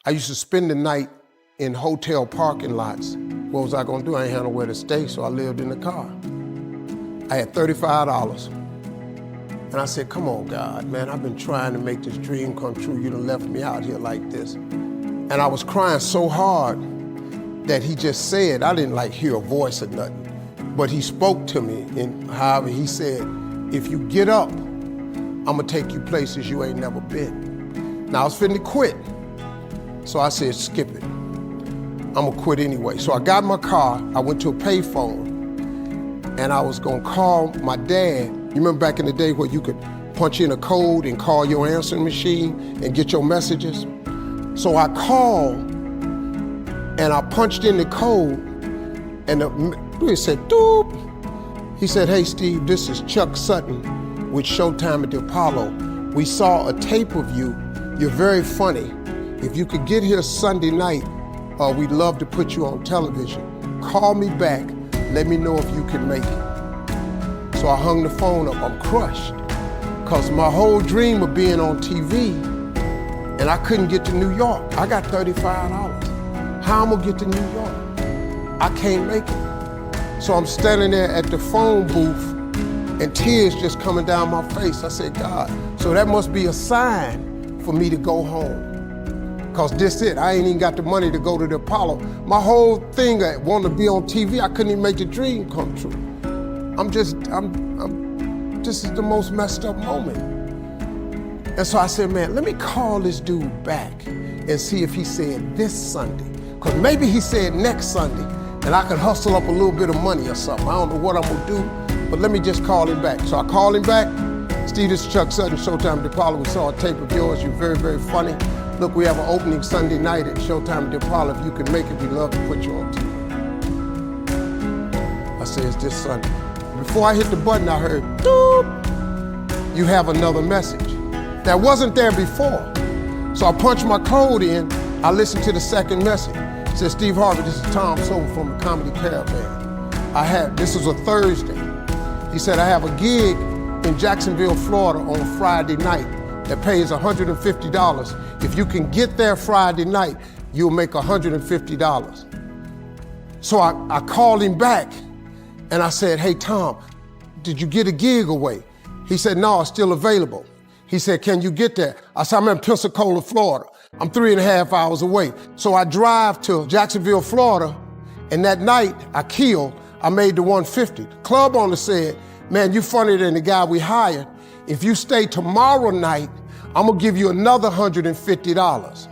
I used to spend the night in hotel parking lots. What was I gonna do? I ain't had nowhere to stay, so I lived in the car. I had $35. And I said, come on, God, man, I've been trying to make this dream come true. You done left me out here like this. And I was crying so hard that he just said, I didn't like hear a voice or nothing, but he spoke to me, and however he said, if you get up, I'm gonna take you places you ain't never been. Now I was finna quit. So I said, skip it. I'm gonna quit anyway. So I got in my car, I went to a payphone, and I was gonna call my dad. You remember back in the day where you could punch in a code and call your answering machine and get your messages? So I called, and I punched in the code, and it said, doop. He said, hey Steve, this is Chuck Sutton with Showtime at the Apollo. We saw a tape of you. You're very funny. If you could get here Sunday night, we'd love to put you on television. Call me back, let me know if you can make it. So I hung the phone up, I'm crushed. Cause my whole dream of being on TV, and I couldn't get to New York. I got $35. How I'm gonna get to New York? I can't make it. So I'm standing there at the phone booth and tears just coming down my face. I said, God, so that must be a sign for me to go home. Cause this it, I ain't even got the money to go to the Apollo. My whole thing, I wanted to be on TV, I couldn't even make the dream come true. This is the most messed up moment. And so I said, man, let me call this dude back and see if he said this Sunday. Cause maybe he said next Sunday and I could hustle up a little bit of money or something. I don't know what I'm gonna do, but let me just call him back. So I called him back. Steve, this is Chuck Sutton, Showtime at the Apollo. We saw a tape of yours, you're very, very funny. Look, we have an opening Sunday night at Showtime at the Apollo. If you can make it, we'd love to put you on TV. I said, it's this Sunday. Before I hit the button, I heard, doop, you have another message. That wasn't there before. So I punched my code in, I listened to the second message. It said, Steve Harvey, this is Tom Soul from the Comedy Caravan. This was a Thursday. He said, I have a gig in Jacksonville, Florida on Friday night that pays $150. If you can get there Friday night, you'll make $150. So I called him back and I said, hey Tom, did you get a gig away? He said, no, it's still available. He said, can you get there? I said, I'm in Pensacola, Florida. I'm 3.5 hours away. So I drive to Jacksonville, Florida, and that night I made the 150. The club owner said, man, you funnier than the guy we hired. If you stay tomorrow night, I'm gonna give you another $150.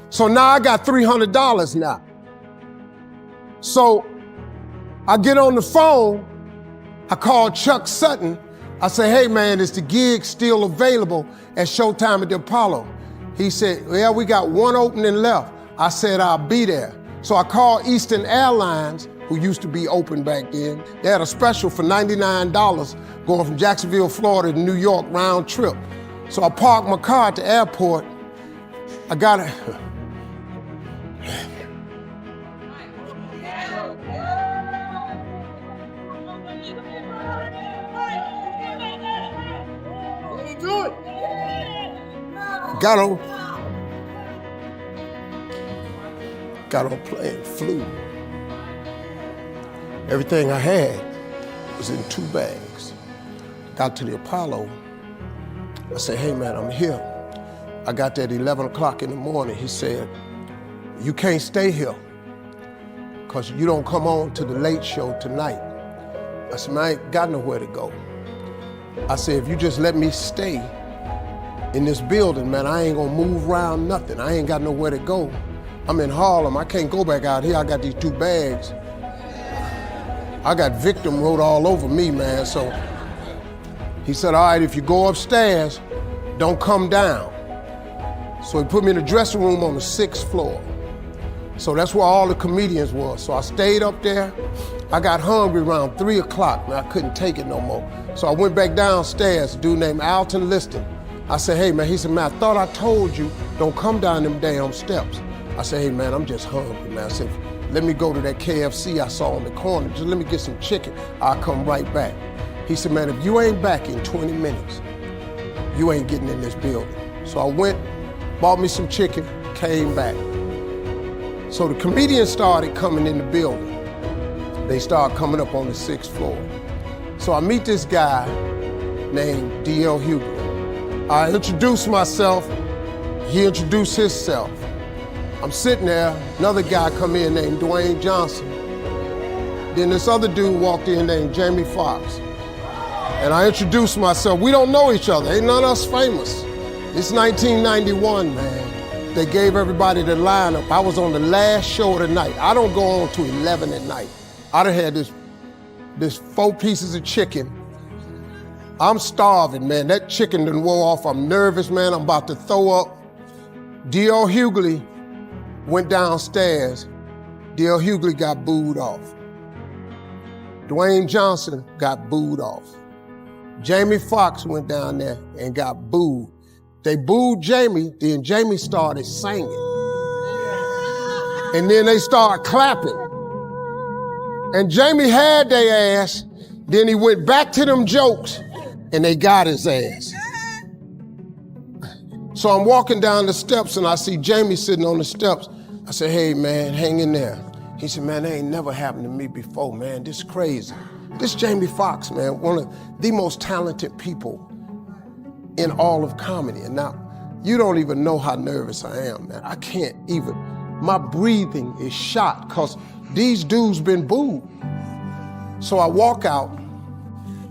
So now I got $300 now. So I get on the phone, I call Chuck Sutton. I say, hey man, is the gig still available at Showtime at the Apollo? He said, yeah, we got one opening left. I said, I'll be there. So I called Eastern Airlines, who used to be open back then. They had a special for $99 going from Jacksonville, Florida to New York round trip. So I parked my car at the airport. I got it. Got on plane, flew. Everything I had was in 2 bags. Got to the Apollo. I said, hey man, I'm here. I got there at 11 o'clock in the morning. He said, you can't stay here because you don't come on to the late show tonight. I said, man, I ain't got nowhere to go. I said, if you just let me stay in this building, man, I ain't gonna move around nothing. I ain't got nowhere to go. I'm in Harlem, I can't go back out here. I got these 2 bags. I got victim wrote all over me, man, so. He said, all right, if you go upstairs, don't come down. So he put me in the dressing room on the 6th floor. So that's where all the comedians were. So I stayed up there. I got hungry around 3 o'clock, and I couldn't take it no more. So I went back downstairs, a dude named Alton Liston. I said, hey man, he said, man, I thought I told you, don't come down them damn steps. I said, hey man, I'm just hungry, man. I said, let me go to that KFC I saw on the corner, just let me get some chicken, I'll come right back. He said, man, if you ain't back in 20 minutes, you ain't getting in this building. So I went, bought me some chicken, came came back. So the comedians started coming in the building. They started coming up on the 6th floor. So I meet this guy named D.L. Hughley. I introduce myself, he introduced himself. I'm sitting there, another guy come in named Dwayne Johnson. Then this other dude walked in named Jamie Foxx. And I introduced myself. We don't know each other, ain't none of us famous. It's 1991, man. They gave everybody the lineup. I was on the last show of the night. I don't go on to 11 at night. I done had this 4 pieces of chicken. I'm starving, man. That chicken done wore off. I'm nervous, man. I'm about to throw up. D.L. Hughley went downstairs. D.L. Hughley got booed off. Dwayne Johnson got booed off. Jamie Foxx went down there and got booed. They booed Jamie, then Jamie started singing. And then they started clapping. And Jamie had their ass, then he went back to them jokes, and they got his ass. So I'm walking down the steps and I see Jamie sitting on the steps. I said, hey man, hang in there. He said, man, that ain't never happened to me before, man. This is crazy. This Jamie Foxx, man, one of the most talented people in all of comedy. And now, you don't even know how nervous I am, man. I can't even, my breathing is shot because these dudes been booed. So I walk out,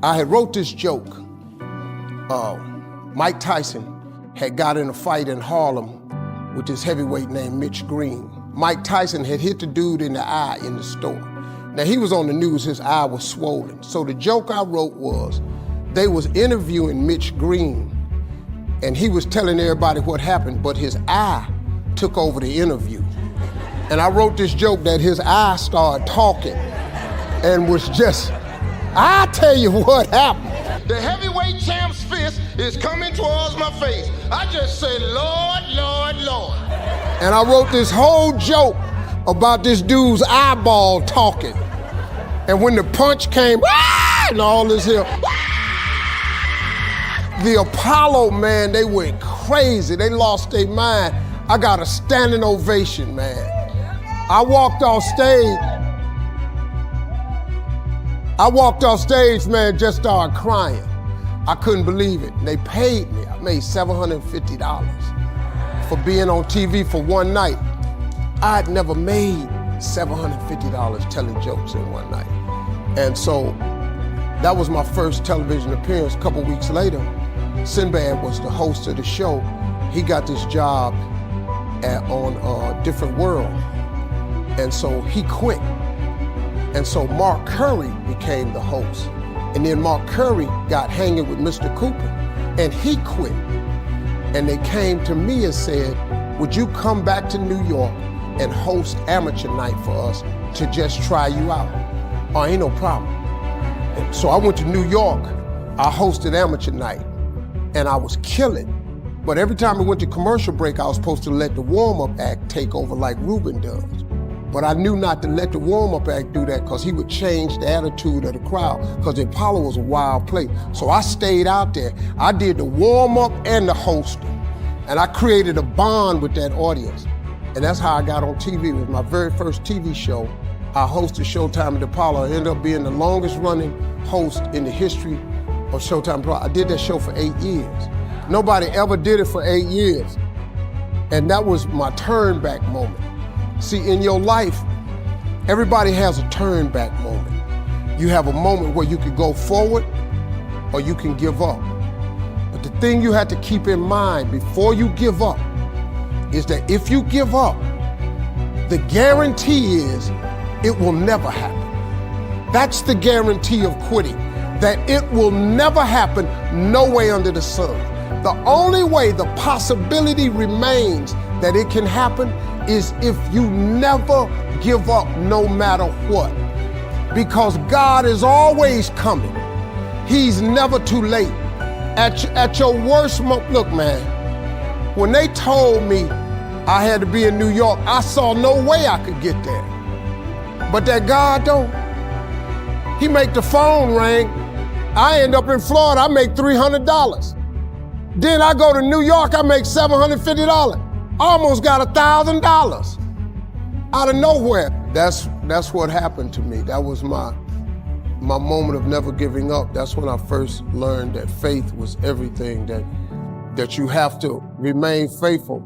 I had wrote this joke. Mike Tyson had got in a fight in Harlem with this heavyweight named Mitch Green. Mike Tyson had hit the dude in the eye in the store. Now he was on the news, his eye was swollen. So the joke I wrote was, they was interviewing Mitch Green and he was telling everybody what happened, but his eye took over the interview. And I wrote this joke that his eye started talking and was just, I tell you what happened. The heavyweight champ's fist is coming towards my face. I just said, Lord, Lord, Lord. And I wrote this whole joke about this dude's eyeball talking. And when the punch came, and all this here, the Apollo, man, they went crazy. They lost their mind. I got a standing ovation, man. I walked off stage, man, just started crying. I couldn't believe it. They paid me. I made $750 for being on TV for one night. I'd never made $750 telling jokes in one night. And so that was my first television appearance. A couple weeks later, Sinbad was the host of the show. He got this job on a different world. And so he quit. And so Mark Curry became the host. And then Mark Curry got hanging with Mr. Cooper and he quit. And they came to me and said, would you come back to New York and host amateur night for us to just try you out? Oh, ain't no problem. And so I went to New York, I hosted amateur night, and I was killing. But every time we went to commercial break, I was supposed to let the warm-up act take over like Ruben does. But I knew not to let the warm-up act do that because he would change the attitude of the crowd because the Apollo was a wild place. So I stayed out there. I did the warm-up and the hosting. And I created a bond with that audience. And that's how I got on TV. It was my very first TV show. I hosted Showtime at the Apollo. I ended up being the longest running host in the history of Showtime. I did that show for 8 years. Nobody ever did it for 8 years. And that was my turn back moment. See, in your life, everybody has a turn back moment. You have a moment where you can go forward or you can give up. But the thing you have to keep in mind before you give up is that if you give up, the guarantee is it will never happen. That's the guarantee of quitting, that it will never happen no way under the sun. The only way the possibility remains that it can happen is if you never give up no matter what. Because God is always coming. He's never too late. At your worst moment, look man, when they told me I had to be in New York, I saw no way I could get there. But that God don't. He make the phone ring. I end up in Florida, I make $300. Then I go to New York, I make $750. Almost got $1,000 out of nowhere. That's what happened to me. That was my moment of never giving up. That's when I first learned that faith was everything, that you have to remain faithful.